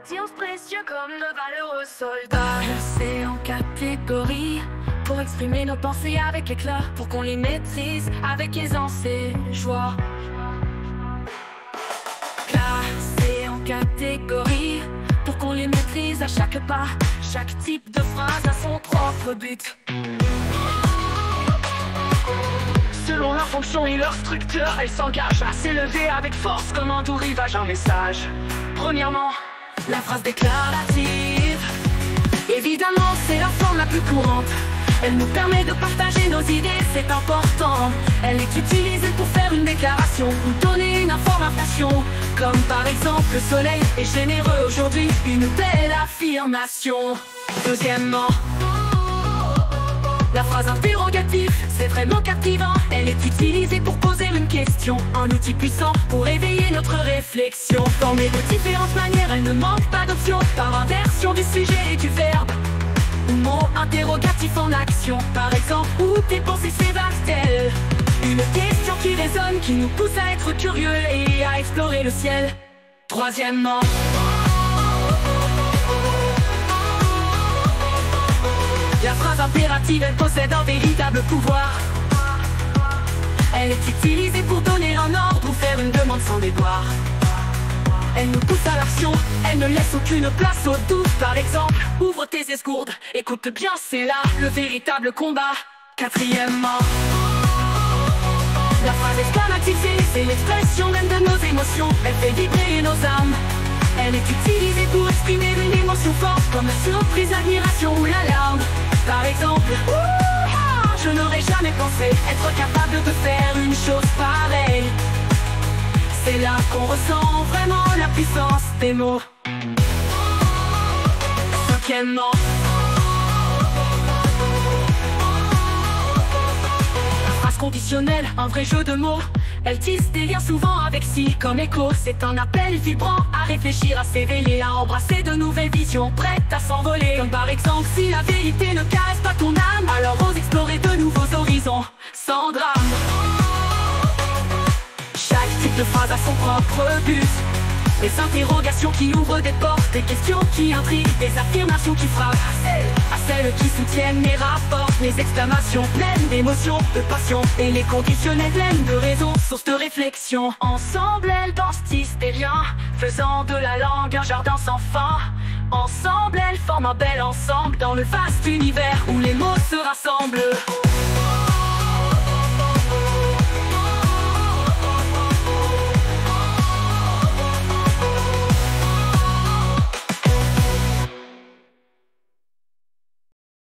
Science précieux comme de valeureux soldats. C'est en catégorie pour exprimer nos pensées avec éclat, pour qu'on les maîtrise avec aisance et joie. Classé en catégorie pour qu'on les maîtrise à chaque pas. Chaque type de phrase a son propre but. Selon leur fonction et leur structure, elles s'engagent à s'élever avec force comme un doux rivage. Un message. Premièrement, la phrase déclarative. Évidemment, c'est la forme la plus courante. Elle nous permet de partager nos idées, c'est important. Elle est utilisée pour faire une déclaration ou donner une information. Comme par exemple, le soleil est généreux aujourd'hui, une belle affirmation. Deuxièmement, la phrase interrogative, c'est vraiment captivant. Elle est utilisée pour poser une question, un outil puissant pour éveiller notre réflexion. Formée de différentes manières, elle ne manque pas d'options. Par inversion du sujet et du verbe, ou mot interrogatif en action. Par exemple, où tes pensées s'évadent-elles? Une question qui résonne, qui nous pousse à être curieux et à explorer le ciel. Troisièmement, la phrase impérative, elle possède un véritable pouvoir. Elle est utilisée pour donner un ordre ou faire une demande sans déboire. Elle nous pousse à l'action, elle ne laisse aucune place au doute. Par exemple, ouvre tes escourdes, écoute bien, c'est là le véritable combat. Quatrièmement, la phrase exclamative, c'est l'expression même de nos émotions. Elle fait vibrer nos âmes. Elle est utilisée pour exprimer une émotion forte, comme la surprise, l'admiration ou l'alarme. Par exemple, je n'aurais jamais pensé être capable de faire une chose pareille. C'est là qu'on ressent vraiment la puissance des mots. Cinquièmement, la phrase conditionnelle, un vrai jeu de mots. Elle tisse des liens souvent avec si comme écho. C'est un appel vibrant à réfléchir, à s'éveiller, à embrasser de nouvelles visions, prêtes à s'envoler. Comme par exemple, si la vérité ne caresse pas ton âme, alors ose explorer de nouveaux horizons, sans drame. Chaque type de phrase a son propre but. Des interrogations qui ouvrent des portes, des questions qui intriguent, des affirmations qui frappent, à celles qui soutiennent et rapportent. Les exclamations pleines d'émotions, de passion, et les conditionnels pleines de raison, source de réflexion. Ensemble elles dansent hystérien, faisant de la langue un jardin sans fin. Ensemble elles forment un bel ensemble dans le vaste univers où les mots se rassemblent.